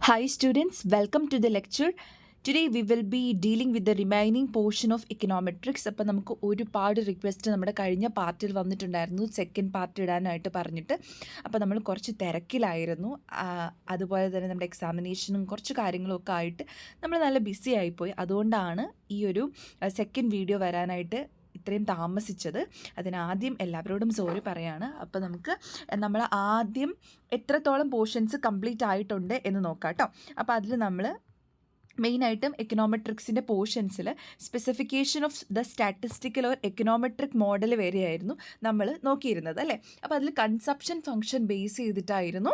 Hi students, welcome to the lecture. Today we will be dealing with the remaining portion of econometrics. അപ്പോൾ നമുക്ക് ഒരുപാട് request നമ്മുടെ കഴിഞ്ഞ പാർട്ടിൽ വന്നിട്ടുണ്ടായിരുന്നു സെക്കൻഡ് പാർട്ട് ഇടാനായിട്ട് പറഞ്ഞിട്ട്. അപ്പോൾ നമ്മൾ കുറച്ച് തിരക്കിലായിരുന്നു. അതുപോലെ തന്നെ നമ്മുടെ എക്സാമിനേഷനും കുറച്ച് കാര്യങ്ങളൊക്കെ ആയിട്ട് നമ്മൾ നല്ല ബിസി ആയിപ്പോയി. അതുകൊണ്ടാണ് ഈ ഒരു സെക്കൻഡ് വീഡിയോ വരാനായിട്ട് ഇത്രയും താമസിച്ചത്. അതിനാദ്യം എല്ലാവരോടും സോറി പറയാണ്. അപ്പോൾ നമ്മൾ ആദ്യം എത്രത്തോളം പോർഷൻസ് കംപ്ലീറ്റ് ആയിട്ടുണ്ട് എന്ന് നോക്കാം കേട്ടോ. അപ്പോൾ അതിൽ നമ്മൾ മെയിനായിട്ടും എക്കണോമെട്രിക്സിൻ്റെ പോർഷൻസിൽ specification of the statistical or econometric model വരെയായിരുന്നു നമ്മൾ നോക്കിയിരുന്നത് അല്ലേ. അപ്പോൾ അതിൽ കൺസപ്ഷൻ ഫംഗ്ഷൻ ബേസ് ചെയ്തിട്ടായിരുന്നു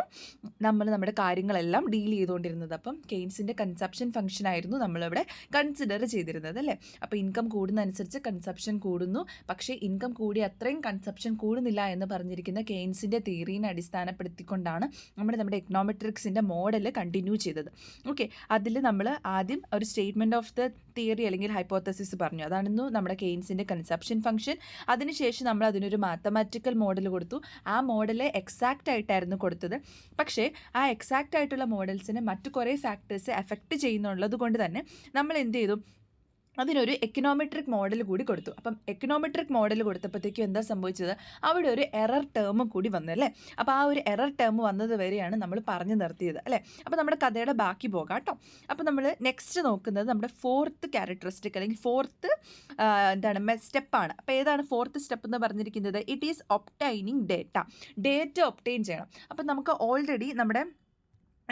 നമ്മൾ നമ്മുടെ കാര്യങ്ങളെല്ലാം ഡീൽ ചെയ്തുകൊണ്ടിരുന്നത്. അപ്പം കെയ്ൻസിൻ്റെ കൺസപ്ഷൻ ഫംഗ്ഷൻ ആയിരുന്നു നമ്മളിവിടെ കൺസിഡർ ചെയ്തിരുന്നത് അല്ലേ. അപ്പോൾ ഇൻകം കൂടുന്നതനുസരിച്ച് കൺസപ്ഷൻ കൂടുന്നു, പക്ഷേ ഇൻകം കൂടി അത്രയും കൺസപ്ഷൻ കൂടുന്നില്ല എന്ന് പറഞ്ഞിരിക്കുന്ന കെയ്ൻസിൻ്റെ തിയറീനെ അടിസ്ഥാനപ്പെടുത്തിക്കൊണ്ടാണ് നമ്മുടെ എക്കണോമെട്രിക്സിൻ്റെ മോഡൽ കണ്ടിന്യൂ ചെയ്തത്. ഓക്കെ, അതിൽ നമ്മൾ ആദ്യം ഒരു സ്റ്റേറ്റ്മെൻറ്റ് ഓഫ് ദ തിയറി അല്ലെങ്കിൽ ഹൈപ്പോത്തസിസ് പറഞ്ഞു. അതായിരുന്നു നമ്മുടെ കെയ്ൻസിൻ്റെ കൺസപ്ഷൻ ഫംഗ്ഷൻ. അതിനുശേഷം നമ്മൾ അതിനൊരു മാത്തമാറ്റിക്കൽ മോഡൽ കൊടുത്തു. ആ മോഡൽ എക്സാക്റ്റ് ആയിട്ടായിരുന്നു കൊടുത്തത്. പക്ഷേ ആ എക്സാക്റ്റ് ആയിട്ടുള്ള മോഡൽസിനെ മറ്റു കുറേ ഫാക്ടേഴ്സ് എഫക്റ്റ് ചെയ്യുന്നുള്ളത് കൊണ്ട് തന്നെ നമ്മൾ എന്ത് ചെയ്തു, അതിനൊരു എക്കണോമെട്രിക് മോഡൽ കൂടി കൊടുത്തു. അപ്പം എക്കണോമെട്രിക് മോഡൽ കൊടുത്തപ്പോഴത്തേക്കും എന്താ സംഭവിച്ചത്, അവിടെ ഒരു എറർ ടേമും കൂടി വന്നു അല്ലേ. അപ്പോൾ ആ ഒരു എറർ ടേം വന്നത് വരെയാണ് നമ്മൾ പറഞ്ഞു നിർത്തിയത് അല്ലേ. അപ്പോൾ നമ്മുടെ കഥയുടെ ബാക്കി പോകാം കേട്ടോ. അപ്പോൾ നമ്മൾ നെക്സ്റ്റ് നോക്കുന്നത് നമ്മുടെ ഫോർത്ത് ക്യാരക്ടറിസ്റ്റിക് അല്ലെങ്കിൽ ഫോർത്ത് സ്റ്റെപ്പാണ്. അപ്പോൾ ഏതാണ് ഫോർത്ത് സ്റ്റെപ്പ് എന്ന് പറഞ്ഞിരിക്കുന്നത്? It is obtaining data obtain ചെയ്യണം. അപ്പം നമുക്ക് ഓൾറെഡി നമ്മുടെ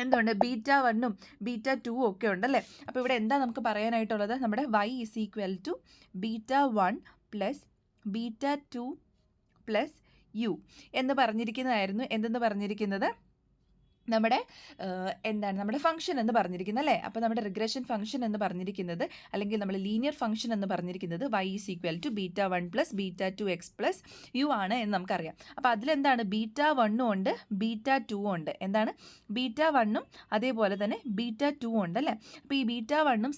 എന്തുണ്ട്, β1ഉം β2ഉം ഒക്കെ ഉണ്ടല്ലേ. അപ്പോൾ ഇവിടെ എന്താ നമുക്ക് പറയാനായിട്ടുള്ളത്, നമ്മുടെ y = β1 + β2 + u എന്ന് പറഞ്ഞിരിക്കുന്നതായിരുന്നു. എന്തെന്ന് പറഞ്ഞിരിക്കുന്നത്? നമ്മുടെ നമ്മുടെ ഫംഗ്ഷൻ എന്ന് പറഞ്ഞിരിക്കുന്നത് അല്ലേ. അപ്പോൾ നമ്മുടെ റിഗ്രഷൻ ഫംഗ്ഷൻ എന്ന് പറഞ്ഞിരിക്കുന്നത് അല്ലെങ്കിൽ നമ്മൾ ലീനിയർ ഫംഗ്ഷൻ എന്ന് പറഞ്ഞിരിക്കുന്നത് y = β1 + β2x + u ആണ് എന്ന് നമുക്കറിയാം. അപ്പോൾ അതിലെന്താണ്, β1ഉം ഉണ്ട് β2ഉം ഉണ്ട്. എന്താണ്, β1ഉം അതേപോലെ തന്നെ β2ഉം ഉണ്ട് അല്ലേ. അപ്പോൾ ഈ β1ഉം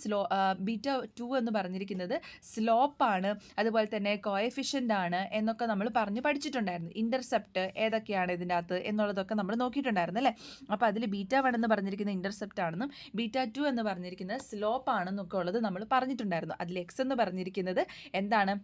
β2 എന്ന് പറഞ്ഞിരിക്കുന്നത് സ്ലോപ്പാണ്, അതുപോലെ തന്നെ കോഎഫിഷ്യൻ്റ് ആണ് എന്നൊക്കെ നമ്മൾ പഠിച്ചിട്ടുണ്ടായിരുന്നു. ഇൻ്റർസെപ്റ്റ് ഏതൊക്കെയാണ് ഇതിൻ്റെ അകത്ത് എന്നുള്ളതൊക്കെ നമ്മൾ നോക്കിയിട്ടുണ്ടായിരുന്നു അല്ലേ. അപ്പോൾ അതിൽ β1 എന്ന് പറഞ്ഞിരിക്കുന്ന ഇൻ്റർസെപ്റ്റ് ആണെന്നും β2 എന്ന് പറഞ്ഞിരിക്കുന്നത് സ്ലോപ്പ് ആണെന്നൊക്കെ ഉള്ളത് നമ്മൾ പറഞ്ഞിട്ടുണ്ടായിരുന്നു. അതിൽ x എന്ന് പറഞ്ഞിരിക്കുന്നത് എന്താണ്,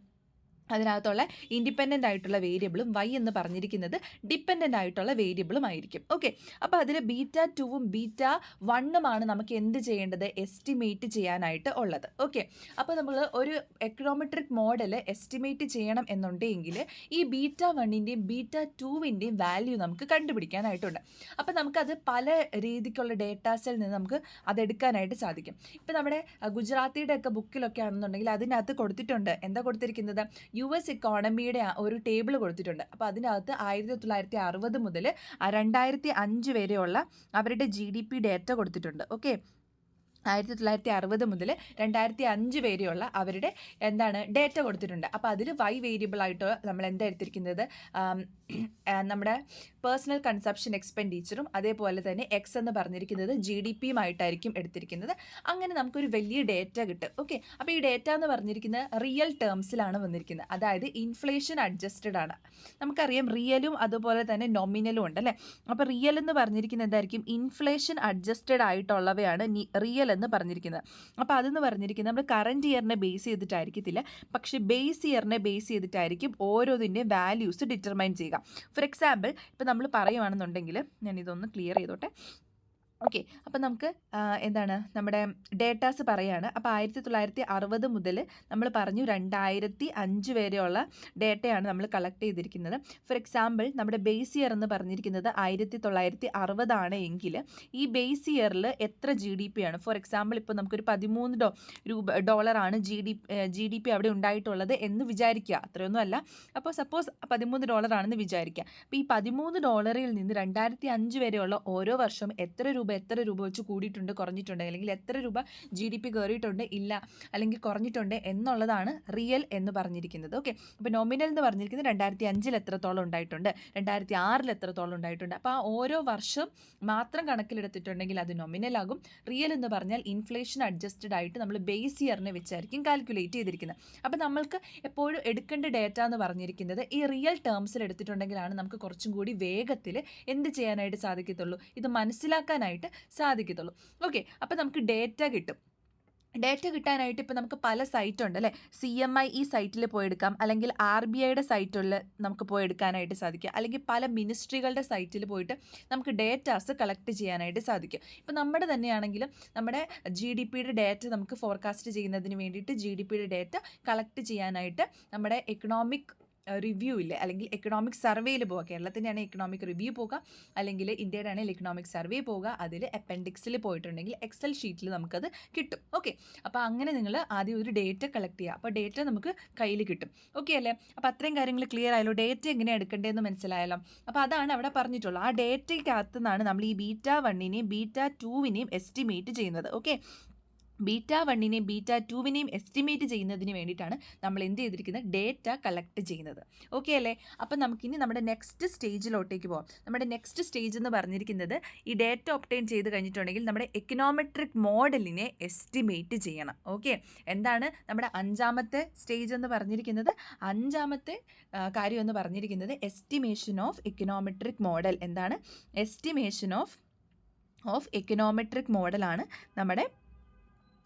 അതിനകത്തുള്ള ഇൻഡിപെൻഡൻ്റ് ആയിട്ടുള്ള വേരിയബിളും y എന്ന് പറഞ്ഞിരിക്കുന്നത് ഡിപ്പെൻഡൻ്റ് ആയിട്ടുള്ള വേരിയബിളും ആയിരിക്കും. ഓക്കെ, അപ്പോൾ അതിൽ β2ഉം β1ഉമാണ് നമുക്ക് എന്ത് ചെയ്യേണ്ടത്, എസ്റ്റിമേറ്റ് ചെയ്യാനായിട്ട് ഉള്ളത്. ഓക്കെ, അപ്പോൾ നമ്മൾ ഒരു എക്കണോമെട്രിക് മോഡൽ എസ്റ്റിമേറ്റ് ചെയ്യണം എന്നുണ്ടെങ്കിൽ ഈ β1ൻ്റെയും β2ൻ്റെയും വാല്യൂ നമുക്ക് കണ്ടുപിടിക്കാനായിട്ടുണ്ട്. അപ്പോൾ നമുക്കത് പല രീതിക്കുള്ള ഡേറ്റാസിൽ നിന്ന് നമുക്ക് അതെടുക്കാനായിട്ട് സാധിക്കും. ഇപ്പോൾ നമ്മുടെ ഗുജറാത്തിയുടെ ഒക്കെ ബുക്കിലൊക്കെ ആണെന്നുണ്ടെങ്കിൽ അതിനകത്ത് കൊടുത്തിട്ടുണ്ട്. എന്താ കൊടുത്തിരിക്കുന്നത്, US എക്കോണമിയുടെ ഒരു ടേബിൾ കൊടുത്തിട്ടുണ്ട്. അപ്പോൾ അതിനകത്ത് 1960 മുതൽ 2005 വരെയുള്ള അവരുടെ GDP ഡേറ്റ കൊടുത്തിട്ടുണ്ട്. ഓക്കെ, 1960 മുതൽ 2005 വരെയുള്ള അവരുടെ ഡേറ്റ കൊടുത്തിട്ടുണ്ട്. അപ്പോൾ അതിൽ y വേരിയബിൾ ആയിട്ട് നമ്മൾ എന്താ എടുത്തിരിക്കുന്നത്, നമ്മുടെ പേഴ്സണൽ കൺസപ്ഷൻ എക്സ്പെൻഡിച്ചറും അതേപോലെ തന്നെ x എന്ന് പറഞ്ഞിരിക്കുന്നത് GDPയുമായിട്ടായിരിക്കും എടുത്തിരിക്കുന്നത്. അങ്ങനെ നമുക്കൊരു വലിയ ഡേറ്റ കിട്ടും. ഓക്കെ, അപ്പോൾ ഈ ഡേറ്റ എന്ന് പറഞ്ഞിരിക്കുന്നത് റിയൽ ടേംസിലാണ് വന്നിരിക്കുന്നത്, അതായത് ഇൻഫ്ലേഷൻ അഡ്ജസ്റ്റഡ് ആണ്. നമുക്കറിയാം റിയലും അതുപോലെ തന്നെ നോമിനലും ഉണ്ടല്ലേ. അപ്പോൾ റിയൽ എന്ന് പറഞ്ഞിരിക്കുന്നത് എന്തായിരിക്കും, ഇൻഫ്ലേഷൻ അഡ്ജസ്റ്റഡ് ആയിട്ടുള്ളവയാണ് റിയൽ എന്ന് പറഞ്ഞിരിക്കുന്നത്. അപ്പോൾ അതെന്ന് പറഞ്ഞിരിക്കുന്നത് നമ്മൾ കറൻറ്റ് ഇയറിനെ ബേസ് ചെയ്തിട്ടായിരിക്കത്തില്ല, പക്ഷേ ബേസ് ഇയറിനെ ബേസ് ചെയ്തിട്ടായിരിക്കും ഓരോതിൻ്റെയും വാല്യൂസ് ഡിറ്റർമൈൻ ചെയ്യുക. ഫോർ എക്സാമ്പിൾ, ഇപ്പോൾ നമ്മൾ പറയുകയാണെന്നുണ്ടെങ്കിൽ ഞാനിതൊന്ന് ക്ലിയർ ചെയ്തോട്ടെ. ഓക്കെ, അപ്പം നമുക്ക് നമ്മുടെ ഡേറ്റാസ് പറയുകയാണ്. അപ്പോൾ 1960 മുതൽ നമ്മൾ പറഞ്ഞു 2005 വരെയുള്ള ഡേറ്റയാണ് നമ്മൾ കളക്ട് ചെയ്തിരിക്കുന്നത്. ഫോർ എക്സാമ്പിൾ, നമ്മുടെ ബേസ് ഇയർ എന്ന് പറഞ്ഞിരിക്കുന്നത് 1960 ആണ് എങ്കിൽ ഈ ബേസ് ഇയറിൽ എത്ര GDP ആണ്? ഫോർ എക്സാമ്പിൾ, ഇപ്പോൾ നമുക്കൊരു $13 GDP അവിടെ ഉണ്ടായിട്ടുള്ളത് എന്ന് വിചാരിക്കുക. അത്രയൊന്നും അല്ല. അപ്പോൾ സപ്പോസ് $13 ആണെന്ന് വിചാരിക്കുക. അപ്പോൾ ഈ $13 നിന്ന് 2005 വരെയുള്ള ഓരോ വർഷവും എത്ര രൂപ വെച്ച് കൂടിയിട്ടുണ്ട്, കുറഞ്ഞിട്ടുണ്ട്, അല്ലെങ്കിൽ എത്ര രൂപ GDP കയറിയിട്ടുണ്ട്, ഇല്ല അല്ലെങ്കിൽ കുറഞ്ഞിട്ടുണ്ട് എന്നുള്ളതാണ് റിയൽ എന്ന് പറഞ്ഞിരിക്കുന്നത്. ഓക്കെ, അപ്പോൾ നോമിനൽ എന്ന് പറഞ്ഞിരിക്കുന്നത് 2005 എത്രത്തോളം ഉണ്ടായിട്ടുണ്ട്, 2006 എത്രത്തോളം ഉണ്ടായിട്ടുണ്ട്. അപ്പോൾ ആ ഓരോ വർഷം മാത്രം കണക്കിലെടുത്തിട്ടുണ്ടെങ്കിൽ അത് നോമിനൽ ആകും. റിയൽ എന്ന് പറഞ്ഞാൽ ഇൻഫ്ലേഷൻ അഡ്ജസ്റ്റഡ് ആയിട്ട് നമ്മൾ ബേസ് ഇയറിനെ വെച്ചായിരിക്കും കാൽക്കുലേറ്റ് ചെയ്തിരിക്കുന്നത്. അപ്പോൾ നമ്മൾക്ക് എപ്പോഴും എടുക്കേണ്ട ഡേറ്റ എന്ന് പറഞ്ഞിരിക്കുന്നത് ഈ റിയൽ ടേംസിൽ എടുത്തിട്ടുണ്ടെങ്കിലാണ് നമുക്ക് കുറച്ചും കൂടി വേഗത്തിൽ എന്ത് ചെയ്യാനായിട്ട് സാധിക്കത്തുള്ളൂ, ഇത് മനസ്സിലാക്കാനായിട്ട് ചെയ്യാനായിട്ട് സാധിക്കത്തുള്ളൂ. ഓക്കെ, അപ്പോൾ നമുക്ക് ഡേറ്റ കിട്ടും. ഡേറ്റ കിട്ടാനായിട്ട് ഇപ്പോൾ നമുക്ക് പല സൈറ്റ് ഉണ്ട് അല്ലേ. CMI ഈ സൈറ്റിൽ പോയെടുക്കാം, അല്ലെങ്കിൽ RBIയുടെ സൈറ്റുകളിൽ നമുക്ക് പോയെടുക്കാനായിട്ട് സാധിക്കും, അല്ലെങ്കിൽ പല മിനിസ്ട്രികളുടെ സൈറ്റിൽ പോയിട്ട് നമുക്ക് ഡേറ്റാസ് കളക്ട് ചെയ്യാനായിട്ട് സാധിക്കും. ഇപ്പോൾ നമ്മുടെ തന്നെയാണെങ്കിലും നമ്മുടെ GDPയുടെ ഡേറ്റ നമുക്ക് ഫോർകാസ്റ്റ് ചെയ്യുന്നതിന് വേണ്ടിയിട്ട് GDPയുടെ ഡേറ്റ കളക്ട് ചെയ്യാനായിട്ട് നമ്മുടെ എക്കണോമിക് റിവ്യൂ ഇല്ലേ, അല്ലെങ്കിൽ എക്കണോമിക് സർവേയിൽ പോകുക. കേരളത്തിൻ്റെ ആണെങ്കിൽ എക്കണോമിക് റിവ്യൂ പോകുക, അല്ലെങ്കിൽ ഇന്ത്യയുടെ ആണെങ്കിൽ എക്കണോമിക് സർവേ പോകുക. അതിൽ അപ്പൻഡിക്സിൽ പോയിട്ടുണ്ടെങ്കിൽ എക്സൽ ഷീറ്റിൽ നമുക്കത് കിട്ടും. ഓക്കെ, അപ്പോൾ അങ്ങനെ നിങ്ങൾ ആദ്യം ഒരു ഡേറ്റ കളക്ട് ചെയ്യുക. അപ്പോൾ ഡേറ്റ നമുക്ക് കയ്യിൽ കിട്ടും. ഓക്കെ അല്ലേ. അപ്പോൾ അത്രയും കാര്യങ്ങൾ ക്ലിയർ ആയല്ലോ. ഡേറ്റ എങ്ങനെയാണ് എടുക്കേണ്ടതെന്ന് മനസ്സിലായല്ലോ. അപ്പോൾ അതാണ് അവിടെ പറഞ്ഞിട്ടുള്ളത്. ആ ഡേറ്റയ്ക്കകത്ത് നിന്നാണ് നമ്മൾ ഈ β1നെയും β2വിനെയും എസ്റ്റിമേറ്റ് ചെയ്യുന്നത്. ഓക്കെ, β1നെയും β2വിനെയും എസ്റ്റിമേറ്റ് ചെയ്യുന്നതിന് വേണ്ടിയിട്ടാണ് നമ്മൾ എന്ത് ചെയ്തിരിക്കുന്നത്, ഡേറ്റ കളക്ട് ചെയ്യുന്നത്. ഓക്കെ അല്ലേ. അപ്പം നമുക്കിനി നമ്മുടെ നെക്സ്റ്റ് സ്റ്റേജിലോട്ടേക്ക് പോകാം. നമ്മുടെ നെക്സ്റ്റ് സ്റ്റേജ് എന്ന് പറഞ്ഞിരിക്കുന്നത് ഈ ഡേറ്റ ഒബ്റ്റെയിൻ ചെയ്ത് കഴിഞ്ഞിട്ടുണ്ടെങ്കിൽ നമ്മുടെ എക്കണോമെട്രിക് മോഡലിനെ എസ്റ്റിമേറ്റ് ചെയ്യണം. ഓക്കെ, എന്താണ് നമ്മുടെ അഞ്ചാമത്തെ സ്റ്റേജ് എന്ന് പറഞ്ഞിരിക്കുന്നത്? അഞ്ചാമത്തെ കാര്യം എന്ന് പറഞ്ഞിരിക്കുന്നത് എസ്റ്റിമേഷൻ ഓഫ് എക്കണോമെട്രിക് മോഡൽ. എന്താണ്? എസ്റ്റിമേഷൻ ഓഫ് എക്കണോമെട്രിക് മോഡലാണ് നമ്മുടെ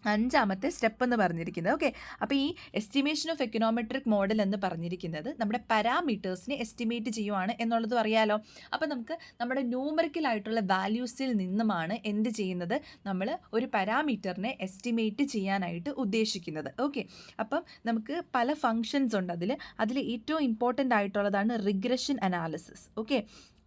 അഞ്ചാമത്തെ സ്റ്റെപ്പ് എന്ന് പറഞ്ഞിരിക്കുന്നത്. ഓക്കെ, അപ്പോൾ ഈ എസ്റ്റിമേഷൻ ഓഫ് എക്കണോമെട്രിക് മോഡൽ എന്ന് പറഞ്ഞിരിക്കുന്നത് നമ്മുടെ പാരാമീറ്റേഴ്സിനെ എസ്റ്റിമേറ്റ് ചെയ്യുവാണ് എന്നുള്ളത് അറിയാലോ. അപ്പോൾ നമുക്ക് നമ്മുടെ ന്യൂമറിക്കൽ ആയിട്ടുള്ള വാല്യൂസിൽ നിന്നുമാണ് എന്ത് ചെയ്യുന്നത്, നമ്മൾ ഒരു പാരാമീറ്ററിനെ എസ്റ്റിമേറ്റ് ചെയ്യാനായിട്ട് ഉദ്ദേശിക്കുന്നത്. ഓക്കെ, അപ്പം നമുക്ക് പല ഫങ്ഷൻസ് ഉണ്ട്. അതിൽ ഏറ്റവും ഇമ്പോർട്ടൻ്റ് ആയിട്ടുള്ളതാണ് regression analysis.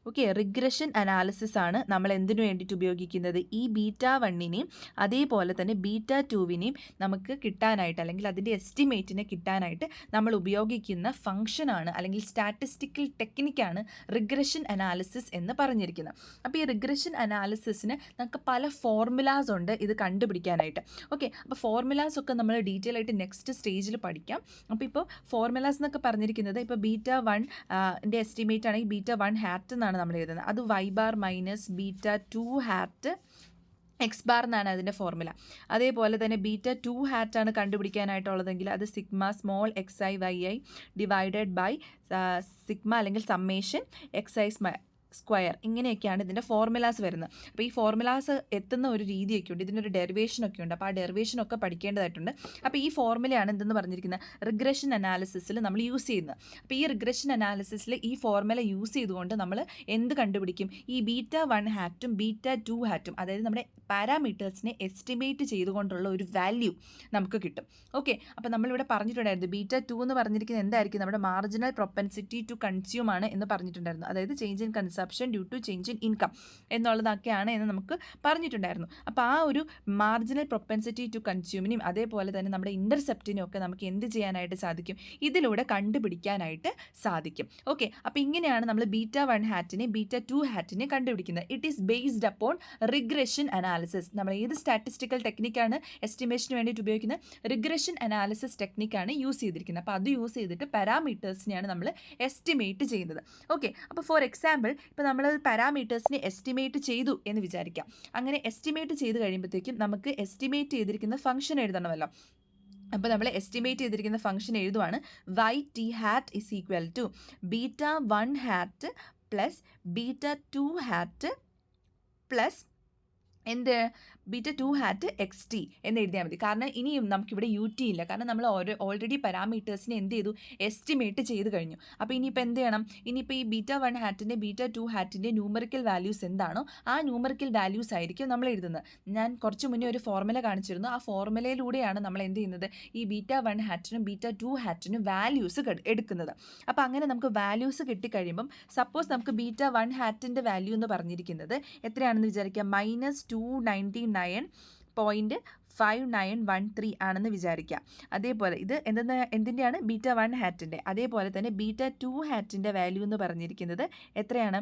Okay, regression analysis ആണ് നമ്മൾ എന്തിനു വേണ്ടിയിട്ട് ഉപയോഗിക്കുന്നത്? ഈ β1നെയും അതേപോലെ തന്നെ β2വിനെയും നമുക്ക് കിട്ടാനായിട്ട്, അല്ലെങ്കിൽ അതിൻ്റെ എസ്റ്റിമേറ്റിനെ കിട്ടാനായിട്ട് നമ്മൾ ഉപയോഗിക്കുന്ന ഫംഗ്ഷനാണ്, അല്ലെങ്കിൽ സ്റ്റാറ്റിസ്റ്റിക്കൽ ടെക്നിക്കാണ് റിഗ്രഷൻ അനാലിസിസ് എന്ന് പറഞ്ഞിരിക്കുന്നത്. അപ്പോൾ ഈ റിഗ്രഷൻ അനാലിസിസിന് നമുക്ക് പല ഫോർമുലാസ് ഉണ്ട് ഇത് കണ്ടുപിടിക്കാനായിട്ട്. ഓക്കെ, അപ്പോൾ ഫോർമുലാസ് ഒക്കെ നമ്മൾ ഡീറ്റെയിൽ ആയിട്ട് നെക്സ്റ്റ് സ്റ്റേജിൽ പഠിക്കാം. അപ്പോൾ ഇപ്പോൾ ഫോർമുലാസ് എന്നൊക്കെ പറഞ്ഞിരിക്കുന്നത്, ഇപ്പോൾ β1ൻ്റെ എസ്റ്റിമേറ്റ് ആണെങ്കിൽ β1 hat എന്നാണ് നമ്മൾ എഴുതുന്നത്. അത് y bar minus β2 hat x bar എന്നാണ് അതിൻ്റെ ഫോർമുല. അതേപോലെ തന്നെ β2 hat ആണ് കണ്ടുപിടിക്കാനായിട്ടുള്ളതെങ്കിൽ അത് sigma small xi divided by sigma അല്ലെങ്കിൽ സമ്മേഷൻ xi സ്ക്വയർ. ഇങ്ങനെയൊക്കെയാണ് ഇതിൻ്റെ ഫോർമുലാസ് വരുന്നത്. അപ്പോൾ ഈ ഫോർമുലാസ് എത്തുന്ന ഒരു രീതിയൊക്കെ ഉണ്ട്, ഇതിനൊരു ഡെറിവേഷനൊക്കെ ഉണ്ട്. അപ്പോൾ ആ ഡെറിവേഷനൊക്കെ പഠിക്കേണ്ടതായിട്ടുണ്ട്. അപ്പോൾ ഈ ഫോർമുലയാണ് എന്തെന്ന് പറഞ്ഞിരിക്കുന്നത്, റിഗ്രഷൻ അനാലിസിസിൽ നമ്മൾ യൂസ് ചെയ്യുന്നത്. അപ്പോൾ ഈ റിഗ്രഷൻ അനാലിസിസിൽ ഈ ഫോർമുല യൂസ് ചെയ്തുകൊണ്ട് നമ്മൾ എന്ത് കണ്ടുപിടിക്കും? ഈ β1 ഹാറ്റും β2 ഹാറ്റും, അതായത് നമ്മുടെ പാരാമീറ്റേഴ്സിനെ എസ്റ്റിമേറ്റ് ചെയ്തുകൊണ്ടുള്ള ഒരു വാല്യൂ നമുക്ക് കിട്ടും. ഓക്കെ, അപ്പോൾ നമ്മളിവിടെ പറഞ്ഞിട്ടുണ്ടായിരുന്നു β2 എന്ന് പറഞ്ഞിരിക്കുന്നത് എന്തായിരിക്കും, നമ്മുടെ മാർജിനൽ പ്രൊപ്പൻസിറ്റി ടു കൺസ്യൂം ആണ് എന്ന് പറഞ്ഞിട്ടുണ്ടായിരുന്നു. അതായത് change in consumption due to change in income എന്നുള്ളതൊക്കെയാണ് എന്ന് നമുക്ക് പറഞ്ഞിട്ടുണ്ടായിരുന്നു. അപ്പോൾ ആ ഒരു മാർജിനൽ പ്രൊപ്പൻസിറ്റി ടു കൺസ്യൂമിനും അതേപോലെ തന്നെ നമ്മുടെ ഇൻ്റർസെപ്റ്റിനും ഒക്കെ നമുക്ക് എന്ത് ചെയ്യാനായിട്ട് സാധിക്കും, ഇതിലൂടെ കണ്ടുപിടിക്കാനായിട്ട് സാധിക്കും. ഓക്കെ, അപ്പോൾ ഇങ്ങനെയാണ് നമ്മൾ β1 ഹാറ്റിനെ β2 ഹാറ്റിനെ കണ്ടുപിടിക്കുന്നത്. It is based upon regression analysis. നമ്മൾ ഏത് സ്റ്റാറ്റിസ്റ്റിക്കൽ ടെക്നിക്കാണ് എസ്റ്റിമേഷന് വേണ്ടിയിട്ട് ഉപയോഗിക്കുന്നത്? റിഗ്രഷൻ അനാലിസിസ് ടെക്നിക്കാണ് യൂസ് ചെയ്തിരിക്കുന്നത്. അപ്പോൾ അത് യൂസ് ചെയ്തിട്ട് പാരാമീറ്റേഴ്സിനെയാണ് നമ്മൾ എസ്റ്റിമേറ്റ് ചെയ്യുന്നത്. ഓക്കെ, അപ്പോൾ ഫോർ എക്സാമ്പിൾ ഇപ്പോൾ നമ്മൾ പാരാമീറ്റേഴ്സിനെ എസ്റ്റിമേറ്റ് ചെയ്തു എന്ന് വിചാരിക്കാം. അങ്ങനെ എസ്റ്റിമേറ്റ് ചെയ്ത് കഴിയുമ്പോഴത്തേക്കും നമുക്ക് എസ്റ്റിമേറ്റ് ചെയ്തിരിക്കുന്ന ഫംഗ്ഷൻ എഴുതണമല്ലോ. അപ്പോൾ നമ്മൾ എസ്റ്റിമേറ്റ് ചെയ്തിരിക്കുന്ന ഫംഗ്ഷൻ എഴുതുവാണ് yt hat is equal to β1 hat plus β2 hat plus എന്ത് β2 hat xt എന്ന് എഴുതിയാൽ മതി. കാരണം ഇനിയും നമുക്കിവിടെ ut ഇല്ല, കാരണം നമ്മൾ ഓൾറെഡി പാരാമീറ്റേഴ്സിനെ എന്ത് ചെയ്തു, എസ്റ്റിമേറ്റ് ചെയ്ത് കഴിഞ്ഞു. അപ്പോൾ ഇനിയിപ്പോൾ എന്ത് ചെയ്യണം, ഇനിയിപ്പോൾ ഈ β1 ഹാറ്റിൻ്റെ β2 ഹാറ്റിൻ്റെ ന്യൂമറിക്കൽ വാല്യൂസ് എന്താണോ ആ ന്യൂമറിക്കൽ വാല്യൂസ് ആയിരിക്കും നമ്മൾ എഴുതുന്നത്. ഞാൻ കുറച്ച് മുന്നേ ഒരു ഫോർമുല കാണിച്ചിരുന്നു. ആ ഫോർമുലയിലൂടെയാണ് നമ്മൾ എന്ത് ചെയ്യുന്നത്, ഈ β1 ഹാറ്റിനും β2 ഹാറ്റിനും വാല്യൂസ് എടുക്കുന്നത്. അപ്പോൾ അങ്ങനെ നമുക്ക് വാല്യൂസ് കിട്ടിക്കഴിയുമ്പം സപ്പോസ് നമുക്ക് β1 ഹാറ്റിൻ്റെ വാല്യൂ എന്ന് പറഞ്ഞിരിക്കുന്നത് എത്രയാണെന്ന് വിചാരിക്കുക, -299.5913 ആണെന്ന് വിചാരിക്കുക. അതേപോലെ ഇത് എന്തിൻ്റെയാണ്, β1 ഹാറ്റിൻ്റെ. അതേപോലെ തന്നെ β2 ഹാറ്റിൻ്റെ വാല്യൂ എന്ന് പറഞ്ഞിരിക്കുന്നത് എത്രയാണ്,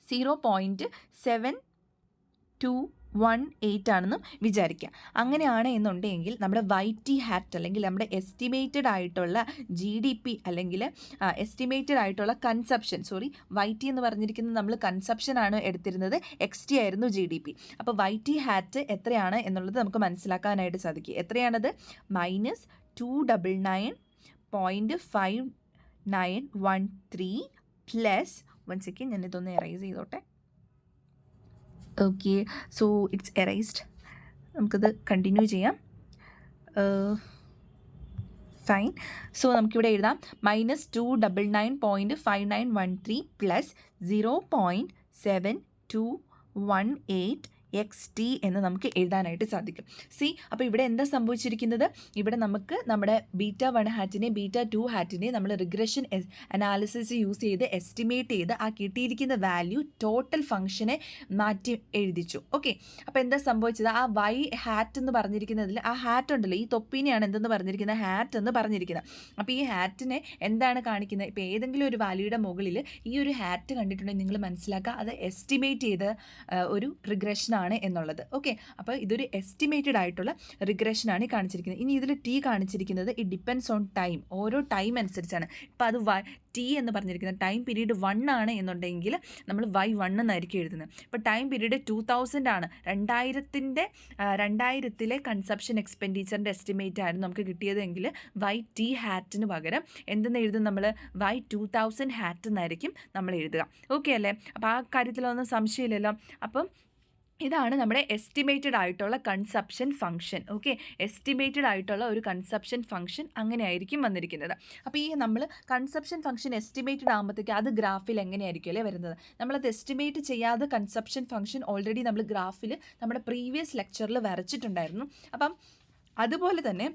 0.7218 ആണെന്നും വിചാരിക്കുക. അങ്ങനെയാണ് എന്നുണ്ടെങ്കിൽ നമ്മുടെ yt hat അല്ലെങ്കിൽ നമ്മുടെ എസ്റ്റിമേറ്റഡ് ആയിട്ടുള്ള GDP അല്ലെങ്കിൽ എസ്റ്റിമേറ്റഡ് ആയിട്ടുള്ള കൺസപ്ഷൻ, yt എന്ന് പറഞ്ഞിരിക്കുന്നത് നമ്മൾ കൺസപ്ഷനാണ് എടുത്തിരുന്നത്, xt ആയിരുന്നു GDP. അപ്പോൾ yt hat എത്രയാണ് എന്നുള്ളത് നമുക്ക് മനസ്സിലാക്കാനായിട്ട് സാധിക്കും. എത്രയാണത്, -299.5913 പ്ലസ്, 1 സെക്കൻഡ് ഞാനിതൊന്ന് എറൈസ് ചെയ്തോട്ടെ, ഓക്കെ, സോ ഇറ്റ്സ് എറൈസ്ഡ്. നമുക്കത് കണ്ടിന്യൂ ചെയ്യാം. ഫൈൻ. സോ നമുക്കിവിടെ എഴുതാം -299.5913 പ്ലസ് 0.7218 XT എന്ന് നമുക്ക് എഴുതാനായിട്ട് സാധിക്കും. അപ്പോൾ ഇവിടെ എന്താ സംഭവിച്ചിരിക്കുന്നത്? ഇവിടെ നമുക്ക് നമ്മുടെ β1 ഹാറ്റിനെ β2 ഹാറ്റിനെ നമ്മൾ റിഗ്രഷൻ അനാലിസിസ് യൂസ് ചെയ്ത് എസ്റ്റിമേറ്റ് ചെയ്ത് ആ കിട്ടിയിരിക്കുന്ന വാല്യൂ ടോട്ടൽ ഫംഗ്ഷനെ മാറ്റി എഴുതിച്ചു. ഓക്കെ, അപ്പോൾ എന്താ സംഭവിച്ചത്? ആ y ഹാറ്റ് എന്ന് പറഞ്ഞിരിക്കുന്നതിൽ ആ ഹാറ്റ് ഉണ്ടല്ലോ, ഈ തൊപ്പിനെയാണ് എന്തെന്ന് പറഞ്ഞിരിക്കുന്നത്? ഹാറ്റ് എന്ന് പറഞ്ഞിരിക്കുന്നത്. അപ്പോൾ ഈ ഹാറ്റിനെ എന്താണ് കാണിക്കുന്നത്? ഇപ്പോൾ ഏതെങ്കിലും ഒരു വാല്യൂയുടെ മുകളിൽ ഈ ഒരു ഹാറ്റ് കണ്ടിട്ടുണ്ടെങ്കിൽ നിങ്ങൾ മനസ്സിലാക്കുക അത് എസ്റ്റിമേറ്റ് ചെയ്ത ഒരു റിഗ്രഷനാണ് എന്നുള്ളത്. ഓക്കെ, അപ്പോൾ ഇതൊരു എസ്റ്റിമേറ്റഡ് ആയിട്ടുള്ള റിഗ്രഷനാണ് കാണിച്ചിരിക്കുന്നത്. ഇനി ഇതിൽ ടി കാണിച്ചിരിക്കുന്നത് ഇറ്റ് ഡിപ്പെൻഡ്സ് ഓൺ ടൈം, ഓരോ ടൈം അനുസരിച്ചാണ്. ഇപ്പോൾ അത് ടി എന്ന് പറഞ്ഞിരിക്കുന്നത് ടൈം പീരീഡ് 1 ആണ് എന്നുണ്ടെങ്കിൽ നമ്മൾ y1 എന്നായിരിക്കും എഴുതുന്നത്. ഇപ്പോൾ ടൈം പീരീഡ് 2000 ആണ്, 2000 കൺസപ്ഷൻ എക്സ്പെൻഡിച്ചറിൻ്റെ എസ്റ്റിമേറ്റ് ആയിരുന്നു നമുക്ക് കിട്ടിയതെങ്കിൽ y ഹാറ്റിന് പകരം എന്തെന്ന് എഴുതും? നമ്മൾ y2000 ഹാറ്റ് എന്നായിരിക്കും നമ്മൾ എഴുതുക. ഓക്കെ അല്ലേ? അപ്പോൾ ആ കാര്യത്തിലൊന്നും സംശയമില്ലല്ലോ. അപ്പം ഇതാണ് നമ്മുടെ എസ്റ്റിമേറ്റഡ് ആയിട്ടുള്ള കൺസപ്ഷൻ ഫംഗ്ഷൻ. ഓക്കെ, എസ്റ്റിമേറ്റഡ് ആയിട്ടുള്ള ഒരു കൺസപ്ഷൻ ഫംഗ്ഷൻ അങ്ങനെയായിരിക്കും വന്നിരിക്കുന്നത്. അപ്പോൾ ഈ നമ്മൾ കൺസപ്ഷൻ ഫംഗ്ഷൻ എസ്റ്റിമേറ്റഡ് ആകുമ്പോഴത്തേക്ക് അത് ഗ്രാഫിൽ എങ്ങനെയായിരിക്കും അല്ലേ വരുന്നത്? നമ്മളത് എസ്റ്റിമേറ്റ് ചെയ്യാതെ കൺസപ്ഷൻ ഫംഗ്ഷൻ ഓൾറെഡി നമ്മൾ ഗ്രാഫിൽ നമ്മുടെ പ്രീവിയസ് ലെക്ചറിൽ വരച്ചിട്ടുണ്ടായിരുന്നു. അപ്പം അതുപോലെ തന്നെ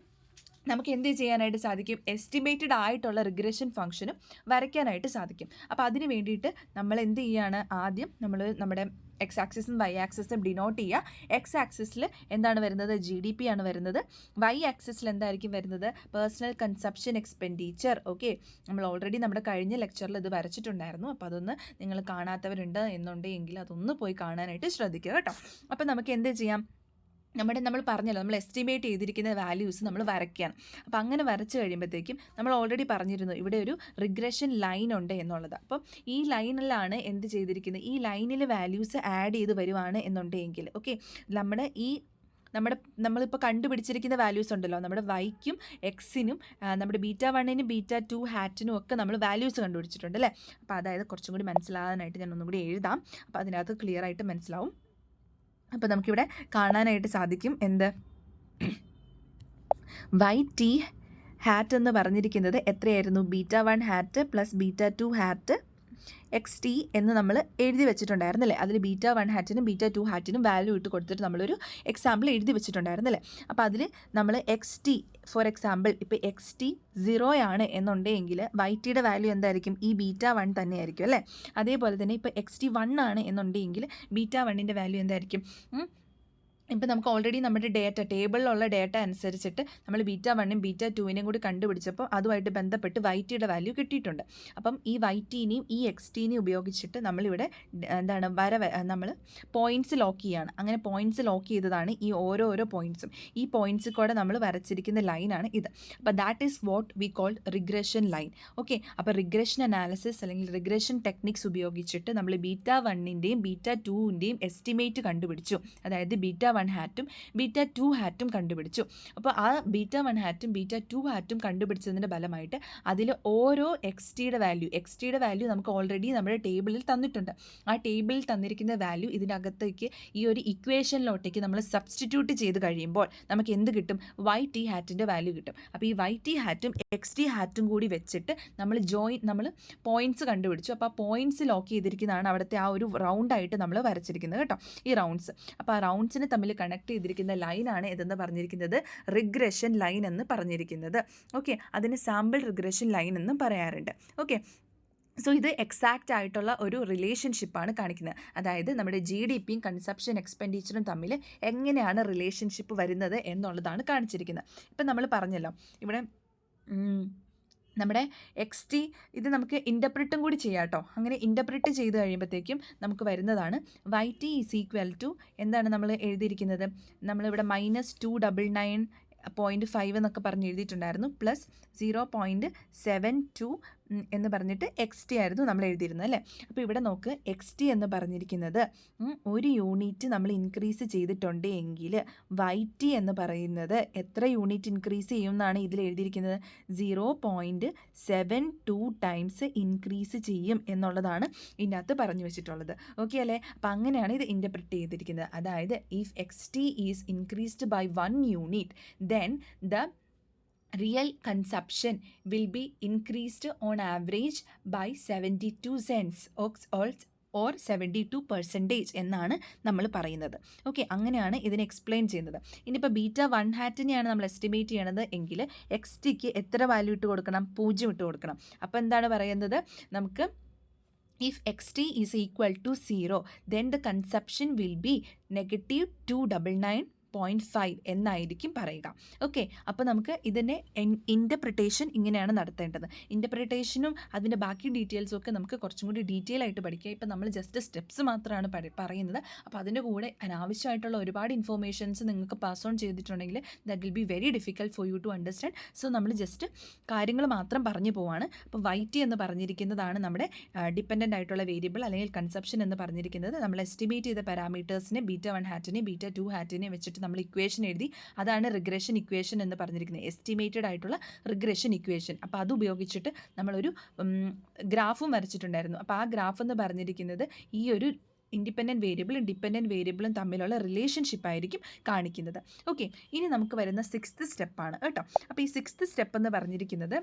നമുക്ക് എന്ത് ചെയ്യാനായിട്ട് സാധിക്കും? എസ്റ്റിമേറ്റഡ് ആയിട്ടുള്ള റിഗ്രഷൻ ഫംഗ്ഷനും വരയ്ക്കാനായിട്ട് സാധിക്കും. അപ്പോൾ അതിന് വേണ്ടിയിട്ട് നമ്മൾ എന്ത് ചെയ്യുകയാണ്? ആദ്യം നമ്മൾ നമ്മുടെ എക്സ് ആക്സിസും വൈ ആക്സിസും ഡിനോട്ട് ചെയ്യുക. എക്സ് ആക്സിസിൽ എന്താണ് വരുന്നത്? GDP ആണ് വരുന്നത്. വൈ ആക്സിസിൽ എന്തായിരിക്കും വരുന്നത്? Personal consumption expenditure. ഓക്കെ, നമ്മൾ ഓൾറെഡി നമ്മുടെ കഴിഞ്ഞ ലെക്ചറിൽ ഇത് വരച്ചിട്ടുണ്ടായിരുന്നു. അപ്പോൾ അതൊന്ന് നിങ്ങൾ കാണാത്തവരുണ്ട് എന്നുണ്ടെങ്കിൽ അതൊന്ന് പോയി കാണാനായിട്ട് ശ്രദ്ധിക്കുക കേട്ടോ. അപ്പോൾ നമുക്ക് എന്ത് ചെയ്യാം? നമ്മൾ പറഞ്ഞല്ലോ, നമ്മൾ എസ്റ്റിമേറ്റ് ചെയ്തിരിക്കുന്ന വാല്യൂസ് നമ്മൾ വരയ്ക്കുകയാണ്. അപ്പോൾ അങ്ങനെ വരച്ച് കഴിയുമ്പോഴത്തേക്കും നമ്മൾ ഓൾറെഡി പറഞ്ഞിരുന്നു ഇവിടെ ഒരു റിഗ്രഷൻ ലൈൻ ഉണ്ട് എന്നുള്ളത്. അപ്പം ഈ ലൈനിലാണ് എന്ത് ചെയ്തിരിക്കുന്നത്? ഈ ലൈനിൽ വാല്യൂസ് ആഡ് ചെയ്ത് വരുവാണ് എന്നുണ്ടെങ്കിൽ ഓക്കെ, നമ്മളിപ്പോൾ കണ്ടുപിടിച്ചിരിക്കുന്ന വാല്യൂസ് ഉണ്ടല്ലോ, നമ്മുടെ വൈക്കും എക്സിനും നമ്മുടെ β1നും β2 ഹാറ്റിനും ഒക്കെ നമ്മൾ വാല്യൂസ് കണ്ടുപിടിച്ചിട്ടുണ്ട് അല്ലേ? അപ്പോൾ അതായത് കുറച്ചും കൂടി മനസ്സിലാകാനായിട്ട് ഞാൻ ഒന്നും കൂടി എഴുതാം. അപ്പോൾ അതിനകത്ത് ക്ലിയർ ആയിട്ട് മനസ്സിലാവും. അപ്പോൾ നമുക്കിവിടെ കാണാനായിട്ട് സാധിക്കും എന്ത്? YT ഹാറ്റ് എന്ന് പറഞ്ഞിരിക്കുന്നത് എത്രയായിരുന്നു? β1 ഹാറ്റ് പ്ലസ് β2 ഹാറ്റ് XT എന്ന് നമ്മൾ എഴുതി വെച്ചിട്ടുണ്ടായിരുന്നല്ലേ? അതിൽ β1 ഹാറ്റിനും β2 ഹാറ്റിനും വാല്യൂ ഇട്ട് കൊടുത്തിട്ട് നമ്മളൊരു എക്സാമ്പിൾ എഴുതി വെച്ചിട്ടുണ്ടായിരുന്നല്ലേ? അപ്പോൾ അതിൽ നമ്മൾ XT ഫോർ എക്സാമ്പിൾ ഇപ്പോൾ XT 0 ആണ് എന്നുണ്ടെങ്കിൽ YTയുടെ വാല്യൂ എന്തായിരിക്കും? ഈ β1 തന്നെയായിരിക്കും അല്ലേ? അതേപോലെ തന്നെ ഇപ്പോൾ XT 1 ആണ് എന്നുണ്ടെങ്കിൽ β1ൻ്റെ വാല്യൂ എന്തായിരിക്കും? ഇപ്പോൾ നമുക്ക് ഓൾറെഡി നമ്മുടെ ടേബിളിലുള്ള ഡേറ്റ അനുസരിച്ചിട്ട് നമ്മൾ β1നും β2നും കൂടി കണ്ടുപിടിച്ചപ്പോൾ അതുമായിട്ട് ബന്ധപ്പെട്ട് YTയുടെ വാല്യൂ കിട്ടിയിട്ടുണ്ട്. അപ്പം ഈ YTനെയും ഈ XTനെയും ഉപയോഗിച്ചിട്ട് നമ്മളിവിടെ എന്താണ് നമ്മൾ പോയിൻറ്റ്സ് ലോക്ക് ചെയ്യുകയാണ്. അങ്ങനെ പോയിൻറ്റ്സ് ലോക്ക് ചെയ്തതാണ് ഈ ഓരോരോ പോയിൻറ്റ്സും. ഈ പോയിൻറ്റ്സ് കൂടെ നമ്മൾ വരച്ചിരിക്കുന്ന ലൈനാണ് ഇത്. അപ്പോൾ that is what we called regression line. Okay, അപ്പോൾ റിഗ്രഷൻ അനാലിസിസ് അല്ലെങ്കിൽ റിഗ്രഷൻ ടെക്നിക്സ് ഉപയോഗിച്ചിട്ട് നമ്മൾ β1ൻ്റെയും β2ൻ്റെയും എസ്റ്റിമേറ്റ് കണ്ടുപിടിച്ചു. അതായത് β1 ഹാറ്റും β2 ഹാറ്റും കണ്ടുപിടിച്ചു. അപ്പോൾ ആ β1 ഹാറ്റും β2 ഹാറ്റും കണ്ടുപിടിച്ചതിൻ്റെ ഫലമായിട്ട് അതിൽ ഓരോ XTയുടെ വാല്യൂ നമുക്ക് ഓൾറെഡി നമ്മുടെ ടേബിളിൽ തന്നിട്ടുണ്ട്. ആ ടേബിളിൽ തന്നിരിക്കുന്ന വാല്യൂ ഇതിനകത്തേക്ക് ഈ ഒരു ഇക്വേഷനിലോട്ടേക്ക് നമ്മൾ സബ്സ്റ്റിറ്റ്യൂട്ട് ചെയ്ത് കഴിയുമ്പോൾ നമുക്ക് എന്ത് കിട്ടും? YT ഹാറ്റിൻ്റെ വാല്യൂ കിട്ടും. അപ്പോൾ ഈ YT ഹാറ്റും XT ഹാറ്റും കൂടി വെച്ചിട്ട് നമ്മൾ പോയിൻറ്റ്സ് കണ്ടുപിടിച്ചു. അപ്പോൾ ആ പോയിൻറ്റ്സ് ലോക്ക് ചെയ്തിരിക്കുന്നതാണ് അവിടുത്തെ ആ ഒരു റൗണ്ടായിട്ട് നമ്മൾ വരച്ചിരിക്കുന്നത് കേട്ടോ, ഈ റൗണ്ട്സ്. അപ്പോൾ ആ റൗണ്ട്സിനെ തമ്മിൽ കണക്ട് ചെയ്തിരിക്കുന്ന ലൈനാണ് ഇതെന്ന് പറഞ്ഞിരിക്കുന്നത് റിഗ്രഷൻ ലൈൻ എന്ന് പറഞ്ഞിരിക്കുന്നത്. ഓക്കെ, അതിന് സാമ്പിൾ റിഗ്രഷൻ ലൈൻ എന്നും പറയാറുണ്ട്. ഓക്കെ, സോ ഇത് എക്സാക്റ്റ് ആയിട്ടുള്ള ഒരു റിലേഷൻഷിപ്പാണ് കാണിക്കുന്നത്. അതായത് നമ്മുടെ GDPയും കൺസപ്ഷൻ എക്സ്പെൻഡിച്ചറും തമ്മിൽ എങ്ങനെയാണ് റിലേഷൻഷിപ്പ് വരുന്നത് എന്നുള്ളതാണ് കാണിച്ചിരിക്കുന്നത്. ഇപ്പം നമ്മൾ പറഞ്ഞല്ലോ ഇവിടെ നമ്മുടെ XT ഇത് നമുക്ക് ഇൻ്റർപ്രിറ്റും കൂടി ചെയ്യാം കേട്ടോ. അങ്ങനെ ഇൻ്റർപ്രിറ്റ് ചെയ്ത് കഴിയുമ്പോഴത്തേക്കും നമുക്ക് വരുന്നതാണ് YT ഈസ് ഈക്വൽ ടു എന്താണ് നമ്മൾ എഴുതിയിരിക്കുന്നത്? നമ്മളിവിടെ -299.5 എന്നൊക്കെ പറഞ്ഞ് എഴുതിയിട്ടുണ്ടായിരുന്നു, പ്ലസ് 0.72 എന്ന് പറഞ്ഞിട്ട് എക്സ് ടി ആയിരുന്നു നമ്മൾ എഴുതിയിരുന്നത് അല്ലേ. അപ്പോൾ ഇവിടെ നോക്ക് എക്സ് ടി എന്ന് പറഞ്ഞിരിക്കുന്നത് ഒരു യൂണിറ്റ് നമ്മൾ ഇൻക്രീസ് ചെയ്തിട്ടുണ്ട് എങ്കിൽ വൈ ടി എന്ന് പറയുന്നത് എത്ര യൂണിറ്റ് ഇൻക്രീസ് ചെയ്യും എന്നാണ് ഇതിൽ എഴുതിയിരിക്കുന്നത്. 0.72 ടൈംസ് ഇൻക്രീസ് ചെയ്യും എന്നുള്ളതാണ് ഇതിനകത്ത് പറഞ്ഞു വെച്ചിട്ടുള്ളത്. ഓക്കെ അല്ലേ. അപ്പോൾ അങ്ങനെയാണ് ഇത് ഇൻ്റർപ്രിറ്റ് ചെയ്തിരിക്കുന്നത്. അതായത് if X T is increased by 1 unit then the real consumption will be increased on average by 72 cents or 72% എന്നാണ് നമ്മൾ പറയുന്നത്. ഓക്കെ, അങ്ങനെയാണ് ഇതിനെ എക്സ്പ്ലെയിൻ ചെയ്യുന്നത്. ഇനിയിപ്പോൾ ബീറ്റ 1 ഹാറ്റിനെയാണ് നമ്മൾ എസ്റ്റിമേറ്റ് ചെയ്യണത് എങ്കിൽ എക്സ് ടിക്ക് എത്ര വാല്യൂ ഇട്ട് കൊടുക്കണം? 0 ഇട്ട് കൊടുക്കണം. അപ്പോൾ എന്താണ് പറയുന്നത്? നമുക്ക് if xt is equal to 0 then the consumption will be negative 299.5 എന്നായിരിക്കും പറയുക. ഓക്കെ, അപ്പോൾ നമുക്ക് ഇതിൻ്റെ ഇൻ്റർപ്രിട്ടേഷൻ ഇങ്ങനെയാണ് നടത്തേണ്ടത്. ഇൻ്റർപ്രിട്ടേഷനും അതിൻ്റെ ബാക്കി ഡീറ്റെയിൽസും ഒക്കെ നമുക്ക് കുറച്ചും കൂടി ഡീറ്റെയിൽ ആയിട്ട് പഠിക്കുക. ഇപ്പം നമ്മൾ ജസ്റ്റ് സ്റ്റെപ്സ് മാത്രമാണ് പറയുന്നത്. അപ്പോൾ അതിൻ്റെ കൂടെ അനാവശ്യമായിട്ടുള്ള ഒരുപാട് ഇൻഫോർമേഷൻസ് നിങ്ങൾക്ക് പാസ് ഓൺ ചെയ്തിട്ടുണ്ടെങ്കിൽ that will be very difficult for you to understand. So നമ്മൾ ജസ്റ്റ് കാര്യങ്ങൾ മാത്രം പറഞ്ഞു പോവാണ്. അപ്പോൾ വൈ ടി എന്ന് പറഞ്ഞിരിക്കുന്നതാണ് നമ്മുടെ ഡിപ്പെൻഡൻ്റ് ആയിട്ടുള്ള വേരിയബിൾ അല്ലെങ്കിൽ കൺസപ്ഷൻ എന്ന് പറഞ്ഞിരിക്കുന്നത്. നമ്മൾ എസ്റ്റിമേറ്റ് ചെയ്ത പാരാമീറ്റേഴ്സിനെ ബീറ്റ 1 ഹാറ്റിനെ ബീറ്റ 2 ഹാറ്റിനെ വെച്ചിട്ട് നമ്മൾ ഇക്വേഷൻ എഴുതി. അതാണ് റിഗ്രഷൻ ഇക്വേഷൻ എന്ന് പറഞ്ഞിരിക്കുന്നത്, എസ്റ്റിമേറ്റഡ് ആയിട്ടുള്ള റിഗ്രഷൻ ഇക്വേഷൻ. അപ്പോൾ അത് ഉപയോഗിച്ചിട്ട് നമ്മളൊരു ഗ്രാഫും വരച്ചിട്ടുണ്ടായിരുന്നു. അപ്പോൾ ആ ഗ്രാഫ് എന്ന് പറഞ്ഞിരിക്കുന്നത് ഈ ഒരു ഇൻഡിപെൻഡൻറ്റ് വേരിയബിളും ഡിപ്പെൻഡൻറ്റ് വേരിയബിളും തമ്മിലുള്ള റിലേഷൻഷിപ്പ് ആയിരിക്കും കാണിക്കുന്നത്. ഓക്കെ, ഇനി നമുക്ക് വരുന്ന 6th സ്റ്റെപ്പാണ് കേട്ടോ. അപ്പോൾ ഈ 6th സ്റ്റെപ്പ് എന്ന് പറഞ്ഞിരിക്കുന്നത്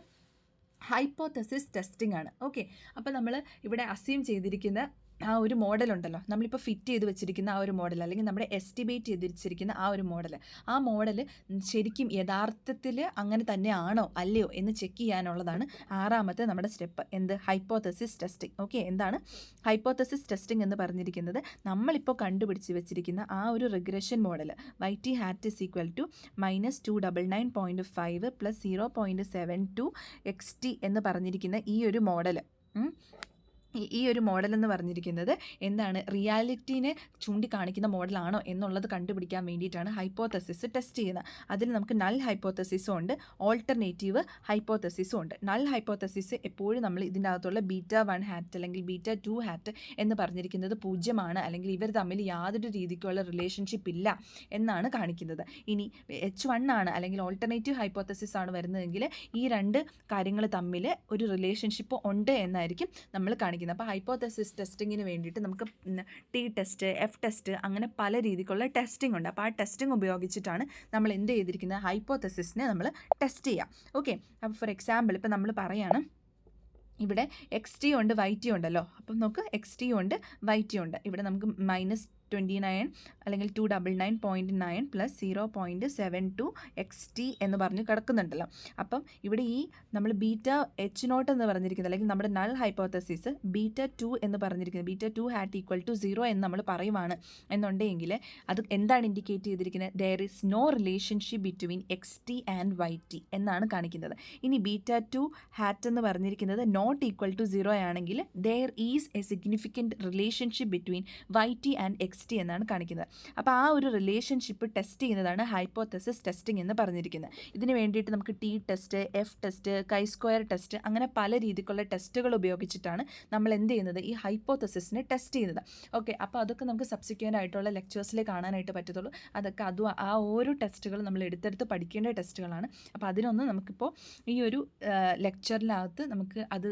ഹൈപ്പോത്തസിസ് ടെസ്റ്റിംഗ് ആണ്. ഓക്കെ, അപ്പോൾ നമ്മൾ ഇവിടെ അസ്യൂം ചെയ്തിരിക്കുന്ന ആ ഒരു മോഡലുണ്ടല്ലോ, നമ്മളിപ്പോൾ ഫിറ്റ് ചെയ്ത് വെച്ചിരിക്കുന്ന ആ ഒരു മോഡൽ അല്ലെങ്കിൽ നമ്മുടെ എസ്റ്റിമേറ്റ് ചെയ്ത് വെച്ചിരിക്കുന്ന ആ ഒരു മോഡൽ, ആ മോഡൽ ശരിക്കും യഥാർത്ഥത്തിൽ അങ്ങനെ തന്നെയാണോ അല്ലയോ എന്ന് ചെക്ക് ചെയ്യാനുള്ളതാണ് 6ാമത്തെ നമ്മുടെ സ്റ്റെപ്പ്. എന്ത്? Hypothesis testing. ഓക്കെ, എന്താണ് ഹൈപ്പോത്തസിസ് ടെസ്റ്റിംഗ് എന്ന് പറഞ്ഞിരിക്കുന്നത്? നമ്മളിപ്പോൾ കണ്ടുപിടിച്ച് വെച്ചിരിക്കുന്ന ആ ഒരു regression model Y T hat is equal to -299.5 + 0.72 X T എന്ന് പറഞ്ഞിരിക്കുന്ന ഈ ഒരു മോഡൽ, ഈ ഒരു മോഡൽ എന്ന് പറഞ്ഞിരിക്കുന്നത് എന്താണ്? റിയാലിറ്റീനെ ചൂണ്ടിക്കാണിക്കുന്ന മോഡലാണോ എന്നുള്ളത് കണ്ടുപിടിക്കാൻ വേണ്ടിയിട്ടാണ് ഹൈപ്പോത്തസിസ് ടെസ്റ്റ് ചെയ്യുന്നത്. അതിൽ നമുക്ക് നൾ ഹൈപ്പോത്തസിസും ഉണ്ട്, ഓൾട്ടർനേറ്റീവ് ഹൈപ്പോത്തസിസും ഉണ്ട്. നൾ ഹൈപ്പോത്തസിസ് എപ്പോഴും നമ്മൾ ഇതിൻ്റെ അകത്തുള്ള ബീറ്റ 1 ഹാറ്റ് അല്ലെങ്കിൽ ബീറ്റ 2 ഹാറ്റ് എന്ന് പറഞ്ഞിരിക്കുന്നത് 0 അല്ലെങ്കിൽ ഇവർ തമ്മിൽ യാതൊരു രീതിക്കുള്ള റിലേഷൻഷിപ്പ് ഇല്ല എന്നാണ് കാണിക്കുന്നത്. ഇനി H1 ആണ് അല്ലെങ്കിൽ ഓൾട്ടർനേറ്റീവ് ഹൈപ്പോത്തസിസ് ആണ് വരുന്നതെങ്കിൽ ഈ രണ്ട് കാര്യങ്ങൾ തമ്മിൽ ഒരു റിലേഷൻഷിപ്പ് ഉണ്ട് എന്നായിരിക്കും നമ്മൾ കാണിക്കുന്നത്. അപ്പോൾ ഹൈപ്പോത്തസിസ് ടെസ്റ്റിങ്ങിന് വേണ്ടിയിട്ട് നമുക്ക് ടി ടെസ്റ്റ്, എഫ് ടെസ്റ്റ്, അങ്ങനെ പല രീതിക്കുള്ള ടെസ്റ്റിംഗ് ഉണ്ട്. അപ്പോൾ ആ ടെസ്റ്റിംഗ് ഉപയോഗിച്ചിട്ടാണ് നമ്മൾ എന്ത് ചെയ്തിരിക്കുന്നത്? ഹൈപ്പോത്തസിസിനെ നമ്മൾ ടെസ്റ്റ് ചെയ്യാം. ഓക്കെ, അപ്പോൾ ഫോർ എക്സാമ്പിൾ ഇപ്പോൾ നമ്മൾ പറയുകയാണ് ഇവിടെ എക്സ് ടി ഉണ്ട് വൈ ടി ഉണ്ടല്ലോ. അപ്പം നമുക്ക് എക്സ് ടി ഉണ്ട് വൈ ടി ഉണ്ട്. ഇവിടെ നമുക്ക് -29 അല്ലെങ്കിൽ 299.9 + 0.72 എക്സ് ടി എന്ന് പറഞ്ഞ് കിടക്കുന്നുണ്ടല്ലോ. അപ്പം ഇവിടെ ഈ നമ്മൾ ബീറ്റ H0 എന്ന് പറഞ്ഞിരിക്കുന്നത് അല്ലെങ്കിൽ നമ്മുടെ നൾ ഹൈപ്പോത്തസിസ് ബീറ്റ 2 എന്ന് പറഞ്ഞിരിക്കുന്നത് ബീറ്റ 2 ഹാറ്റ് ഈക്വൽ ടു 0 എന്ന് നമ്മൾ പറയുവാണ് എന്നുണ്ടെങ്കിൽ അത് എന്താണ് ഇൻഡിക്കേറ്റ് ചെയ്തിരിക്കുന്നത്? There is no relationship between X T and Y T എന്നാണ് കാണിക്കുന്നത്. ഇനി ബീറ്റ 2 ഹാറ്റ് എന്ന് പറഞ്ഞിരിക്കുന്നത് നോട്ട് ഈക്വൽ ടു 0 ആണെങ്കിൽ there is a significant relationship between Y T and X T എന്നാണ് കാണിക്കുന്നത്. അപ്പോൾ ആ ഒരു റിലേഷൻഷിപ്പ് ടെസ്റ്റ് ചെയ്യുന്നതാണ് ഹൈപ്പോത്തസിസ് ടെസ്റ്റിംഗ് എന്ന് പറഞ്ഞിരിക്കുന്നത്. ഇതിന് വേണ്ടിയിട്ട് നമുക്ക് T test, F test, chi-square test, അങ്ങനെ പല രീതിക്കുള്ള ടെസ്റ്റുകൾ ഉപയോഗിച്ചിട്ടാണ് നമ്മൾ എന്ത് ചെയ്യുന്നത്? ഈ ഹൈപ്പോത്തസിസിനെ ടെസ്റ്റ് ചെയ്യുന്നത്. ഓക്കെ, അപ്പോൾ അതൊക്കെ നമുക്ക് സബ്സിക്വൻ്റ് ആയിട്ടുള്ള ലെക്ചേഴ്സിൽ കാണാനായിട്ട് പറ്റത്തുള്ളൂ. അതൊക്കെ ആ ഓരോ ടെസ്റ്റുകൾ നമ്മൾ എടുത്തെടുത്ത് പഠിക്കേണ്ട ടെസ്റ്റുകളാണ്. അപ്പോൾ അതിനൊന്നും നമുക്കിപ്പോൾ ഈ ഒരു ലെക്ചറിനകത്ത് നമുക്ക് അത്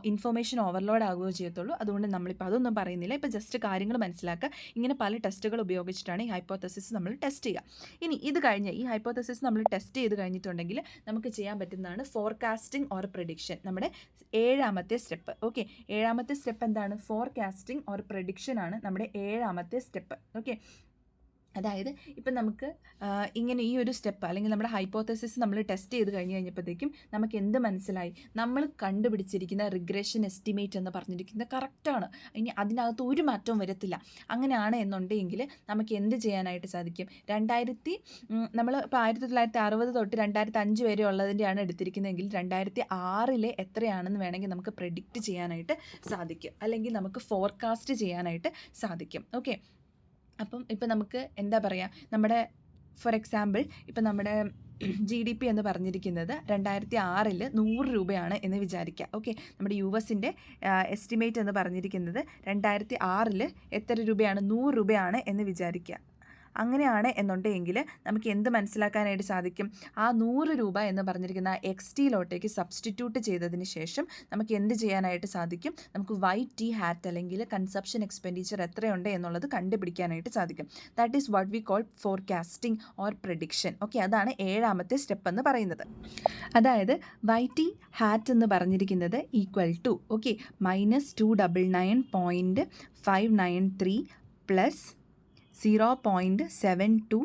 ഇൻഫർമേഷൻ ഓവർലോഡ് ആകുകയോ ചെയ്യത്തുള്ളൂ. അതുകൊണ്ട് നമ്മളിപ്പോൾ അതൊന്നും പറയുന്നില്ല. ഇപ്പോൾ ജസ്റ്റ് കാര്യങ്ങൾ മനസ്സിലാക്കുക. ഇങ്ങനെ പല ടെസ്റ്റുകൾ ഉപയോഗിച്ചിട്ടാണ് ഈ ഹൈപ്പോത്തസിസ് നമ്മൾ ടെസ്റ്റ് ചെയ്യുക. ഇനി ഇത് കഴിഞ്ഞ് ഈ ഹൈപ്പോത്തസിസ് നമ്മൾ ടെസ്റ്റ് ചെയ്ത് കഴിഞ്ഞിട്ടുണ്ടെങ്കിൽ നമുക്ക് ചെയ്യാൻ പറ്റുന്നതാണ് ഫോർകാസ്റ്റിംഗ് ഓർ പ്രെഡിക്ഷൻ, നമ്മുടെ 7ാമത്തെ സ്റ്റെപ്പ്. ഓക്കെ, 7ാമത്തെ സ്റ്റെപ്പ് എന്താണ്? ഫോർകാസ്റ്റിംഗ് ഓർ പ്രെഡിക്ഷൻ ആണ് നമ്മുടെ 7ാമത്തെ സ്റ്റെപ്പ്. ഓക്കെ, അതായത് ഇപ്പം നമുക്ക് ഇങ്ങനെ ഈ ഒരു സ്റ്റെപ്പ് അല്ലെങ്കിൽ നമ്മുടെ ഹൈപ്പോത്തസിസ് നമ്മൾ ടെസ്റ്റ് ചെയ്ത് കഴിഞ്ഞപ്പോഴത്തേക്കും നമുക്ക് എന്ത് മനസ്സിലായി? നമ്മൾ കണ്ടുപിടിച്ചിരിക്കുന്ന റിഗ്രഷൻ എസ്റ്റിമേറ്റ് എന്ന് പറഞ്ഞിരിക്കുന്നത് കറക്റ്റാണ്. ഇനി അതിനകത്ത് ഒരു മാറ്റവും വരത്തില്ല. അങ്ങനെയാണ് എന്നുണ്ടെങ്കിൽ നമുക്ക് എന്ത് ചെയ്യാനായിട്ട് സാധിക്കും? നമ്മൾ ഇപ്പോൾ 1960 തൊട്ട് 2005 വരെ ഉള്ളതിൻ്റെയാണ് എടുത്തിരിക്കുന്നതെങ്കിൽ 2006 എത്രയാണെന്ന് വേണമെങ്കിൽ നമുക്ക് പ്രെഡിക്റ്റ് ചെയ്യാനായിട്ട് സാധിക്കും, അല്ലെങ്കിൽ നമുക്ക് ഫോർകാസ്റ്റ് ചെയ്യാനായിട്ട് സാധിക്കും. ഓക്കെ, അപ്പം ഇപ്പം നമുക്ക് എന്താ പറയുക, നമ്മുടെ ഫോർ എക്സാമ്പിൾ ഇപ്പം നമ്മുടെ GDP എന്ന് പറഞ്ഞിരിക്കുന്നത് 2006 100 രൂപയാണ് എന്ന് വിചാരിക്കുക. ഓക്കെ, നമ്മുടെ US-ൻ്റെ എസ്റ്റിമേറ്റ് എന്ന് പറഞ്ഞിരിക്കുന്നത് 2006 എത്ര രൂപയാണ്? 100 രൂപയാണ് എന്ന് വിചാരിക്കുക. അങ്ങനെയാണ് എന്നുണ്ടെങ്കിൽ നമുക്ക് എന്ത് മനസ്സിലാക്കാനായിട്ട് സാധിക്കും? ആ 100 രൂപ എന്ന് പറഞ്ഞിരിക്കുന്ന XTയിലോട്ടേക്ക് സബ്സ്റ്റിറ്റ്യൂട്ട് ചെയ്തതിന് ശേഷം നമുക്ക് എന്ത് ചെയ്യാനായിട്ട് സാധിക്കും? നമുക്ക് YT hat അല്ലെങ്കിൽ കൺസപ്ഷൻ എക്സ്പെൻഡിച്ചർ എത്രയുണ്ട് എന്നുള്ളത് കണ്ടുപിടിക്കാനായിട്ട് സാധിക്കും. That is what we call forecasting or prediction. Okay, അതാണ് 7ാമത്തെ സ്റ്റെപ്പ് എന്ന് പറയുന്നത്. അതായത് YT hat എന്ന് പറഞ്ഞിരിക്കുന്നത് ഈക്വൽ ടു -299.593 പ്ലസ് 0.72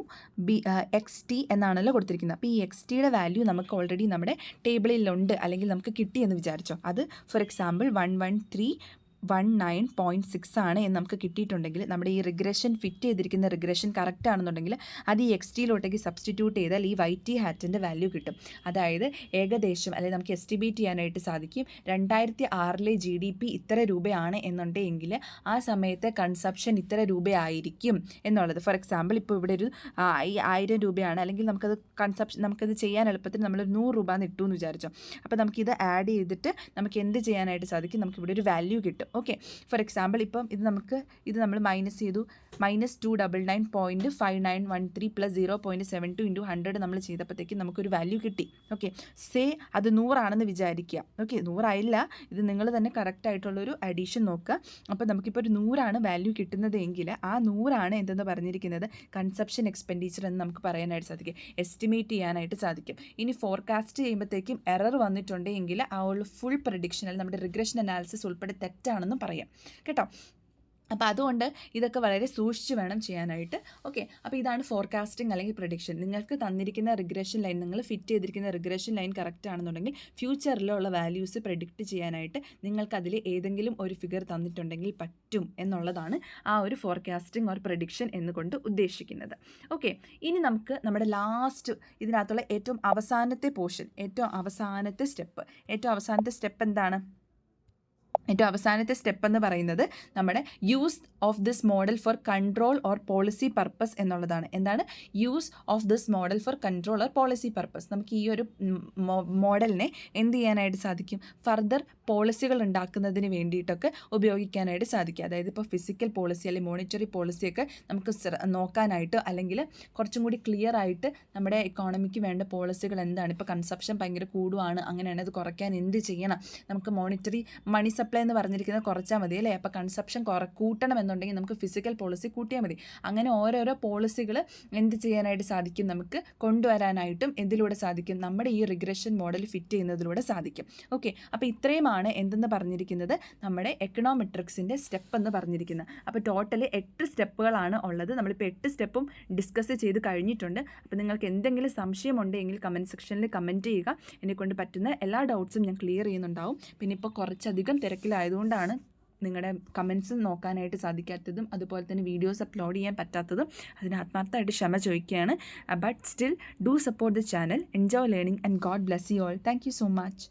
XT എന്നാണല്ലോ കൊടുത്തിരിക്കുന്നത്. അപ്പോൾ ഈ XTയുടെ വാല്യൂ നമുക്ക് ഓൾറെഡി നമ്മുടെ ടേബിളിലുണ്ട്, അല്ലെങ്കിൽ നമുക്ക് കിട്ടിയെന്ന് വിചാരിച്ചോ. അത് ഫോർ എക്സാമ്പിൾ 11319.6 ആണ് എന്ന് നമുക്ക് കിട്ടിയിട്ടുണ്ടെങ്കിൽ, നമ്മുടെ ഈ റിഗ്രഷൻ ഫിറ്റ് ചെയ്തിരിക്കുന്ന റിഗ്രഷൻ കറക്റ്റ് ആണെന്നുണ്ടെങ്കിൽ അത് ഈ XTയിലോട്ടേക്ക് സബ്സ്റ്റിറ്റ്യൂട്ട് ചെയ്താൽ ഈ YT ഹാറ്റിൻ്റെ വാല്യൂ കിട്ടും. അതായത് ഏകദേശം, അല്ലെങ്കിൽ നമുക്ക് എസ്റ്റിമേറ്റ് ചെയ്യാനായിട്ട് സാധിക്കും 2006 GDP ഇത്ര രൂപയാണ് എന്നുണ്ടെങ്കിൽ ആ സമയത്തെ കൺസപ്ഷൻ ഇത്ര രൂപയായിരിക്കും എന്നുള്ളത്. ഫോർ എക്സാമ്പിൾ ഇപ്പോൾ ഇവിടെ ഒരു 1000 രൂപയാണ്, അല്ലെങ്കിൽ നമുക്കത് ചെയ്യാൻ എളുപ്പത്തിൽ നമ്മൾ 100 രൂപ എന്ന് ഇട്ടു എന്ന് വിചാരിച്ചോ. അപ്പോൾ നമുക്കിത് ആഡ് ചെയ്തിട്ട് നമുക്ക് എന്ത് ചെയ്യാനായിട്ട് സാധിക്കും? നമുക്കിവിടെ ഒരു വാല്യൂ കിട്ടും. ഓക്കെ, ഫോർ എക്സാമ്പിൾ ഇപ്പം ഇത് നമ്മൾ മൈനസ് ചെയ്തു. -299.5913 പ്ലസ് 0.72 × 100 നമ്മൾ ചെയ്തപ്പോഴത്തേക്കും നമുക്കൊരു വാല്യൂ കിട്ടി. ഓക്കെ, അത് 100 ആണെന്ന് വിചാരിക്കുക. ഓക്കെ, 100 ആയില്ല, ഇത് നിങ്ങൾ തന്നെ കറക്റ്റ് ആയിട്ടുള്ളൊരു അഡീഷൻ നോക്കുക. അപ്പോൾ നമുക്കിപ്പോൾ ഒരു 100 ആണ് വാല്യൂ കിട്ടുന്നത് എങ്കിൽ ആ 100 ആണ് എന്തെന്ന് പറഞ്ഞിരിക്കുന്നത്? കൺസപ്ഷൻ എക്സ്പെൻഡിച്ചർ എന്ന് നമുക്ക് പറയാനായിട്ട് സാധിക്കും, എസ്റ്റിമേറ്റ് ചെയ്യാനായിട്ട് സാധിക്കും. ഇനി ഫോർകാസ്റ്റ് ചെയ്യുമ്പോഴത്തേക്കും എറർ വന്നിട്ടുണ്ടെങ്കിൽ ആ ഒരു ഫുൾ പ്രഡിക്ഷൻ, അല്ലെങ്കിൽ നമ്മുടെ റിഗ്രഷൻ അനാലിസിസ് ഉൾപ്പെടെ തെറ്റാണെന്ന് പറയാം കേട്ടോ. അപ്പോൾ അതുകൊണ്ട് ഇതൊക്കെ വളരെ സൂക്ഷിച്ച് വേണം ചെയ്യാനായിട്ട്. ഓക്കെ, അപ്പോൾ ഇതാണ് ഫോർകാസ്റ്റിംഗ് അല്ലെങ്കിൽ പ്രഡിക്ഷൻ. നിങ്ങൾക്ക് തന്നിരിക്കുന്ന റിഗ്രഷൻ ലൈൻ, നിങ്ങൾ ഫിറ്റ് ചെയ്തിരിക്കുന്ന റിഗ്രഷൻ ലൈൻ കറക്റ്റ് ആണെന്നുണ്ടെങ്കിൽ ഫ്യൂച്ചറിലുള്ള വാല്യൂസ് പ്രെഡിക്റ്റ് ചെയ്യാനായിട്ട് നിങ്ങൾക്ക് അതിൽ ഏതെങ്കിലും ഒരു ഫിഗർ തന്നിട്ടുണ്ടെങ്കിൽ പറ്റും എന്നുള്ളതാണ് ആ ഒരു ഫോർകാസ്റ്റിംഗ് ഓർ പ്രഡിക്ഷൻ എന്നുകൊണ്ട് ഉദ്ദേശിക്കുന്നത്. ഓക്കെ, ഇനി നമുക്ക് നമ്മുടെ ലാസ്റ്റ് ഇതിനകത്തുള്ള ഏറ്റവും അവസാനത്തെ പോർഷൻ, ഏറ്റവും അവസാനത്തെ സ്റ്റെപ്പ് എന്താണ്? ഏറ്റവും അവസാനത്തെ സ്റ്റെപ്പ് എന്ന് പറയുന്നത് നമ്മുടെ use of this model for control or policy purpose എന്നുള്ളതാണ്. എന്താണ് use of this model for control or policy purpose? നമുക്ക് ഈ ഒരു മോഡലിനെ എന്ത് ചെയ്യാനായിട്ട് സാധിക്കും? ഫർദർ പോളിസികൾ ഉണ്ടാക്കുന്നതിന് വേണ്ടിയിട്ടൊക്കെ ഉപയോഗിക്കാനായിട്ട് സാധിക്കും. അതായത് ഇപ്പോൾ ഫിസിക്കൽ പോളിസി അല്ലെങ്കിൽ മോണിറ്ററി പോളിസിയൊക്കെ നമുക്ക് നോക്കാനായിട്ട്, അല്ലെങ്കിൽ കുറച്ചും കൂടി ക്ലിയർ ആയിട്ട് നമ്മുടെ എക്കോണമിക്ക് വേണ്ട പോളിസികൾ എന്താണ്, ഇപ്പോൾ കൺസപ്ഷൻ ഭയങ്കര കൂടുവാണ്, അങ്ങനെയാണ് അത് കുറയ്ക്കാൻ എന്ത് ചെയ്യണം, നമുക്ക് മോണിറ്ററി മണി സപ്ലൈ എന്ന് പറഞ്ഞിരിക്കുന്നത് കുറച്ചാൽ മതി അല്ലേ, അപ്പോൾ കൺസപ്ഷൻ കൂട്ടണം എന്നുണ്ടെങ്കിൽ നമുക്ക് ഫിസിക്കൽ പോളിസി കൂട്ടിയാൽ മതി. അങ്ങനെ ഓരോരോ പോളിസികൾ എന്ത് ചെയ്യാനായിട്ട് സാധിക്കും? നമുക്ക് കൊണ്ടുവരാനായിട്ടും എന്തിലൂടെ സാധിക്കും? നമ്മുടെ ഈ റിഗ്രഷൻ മോഡൽ ഫിറ്റ് ചെയ്യുന്നതിലൂടെ സാധിക്കും. ഓക്കെ, അപ്പോൾ ഇത്രയുമാണ് എന്തെന്ന് പറഞ്ഞിരിക്കുന്നത് നമ്മുടെ എക്കണോമെട്രിക്സിൻ്റെ സ്റ്റെപ്പ് എന്ന് പറഞ്ഞിരിക്കുന്നത്. അപ്പോൾ ടോട്ടൽ 8 സ്റ്റെപ്പുകളാണ് ഉള്ളത്. നമ്മളിപ്പോൾ 8 സ്റ്റെപ്പും ഡിസ്കസ് ചെയ്ത് കഴിഞ്ഞിട്ടുണ്ട്. അപ്പോൾ നിങ്ങൾക്ക് എന്തെങ്കിലും സംശയമുണ്ടെങ്കിൽ കമൻറ്റ് സെക്ഷനിൽ കമൻറ്റ് ചെയ്യുക. എന്നെക്കൊണ്ട് പറ്റുന്ന എല്ലാ ഡൗട്ട്സും ഞാൻ ക്ലിയർ ചെയ്യുന്നുണ്ടാവും. പിന്നെ ഇപ്പോൾ കുറച്ചധികം തിരക്കിലായതുകൊണ്ടാണ് നിങ്ങളുടെ കമൻറ്റ്സ് നോക്കാനായിട്ട് സാധിക്കാത്തതും അതുപോലെ തന്നെ വീഡിയോസ് അപ്ലോഡ് ചെയ്യാൻ പറ്റാത്തതും. അതിന് ആത്മാർത്ഥമായിട്ട് ക്ഷമ ചോദിക്കുകയാണ്. But still do support the channel. Enjoy learning and God bless you all. Thank you so much.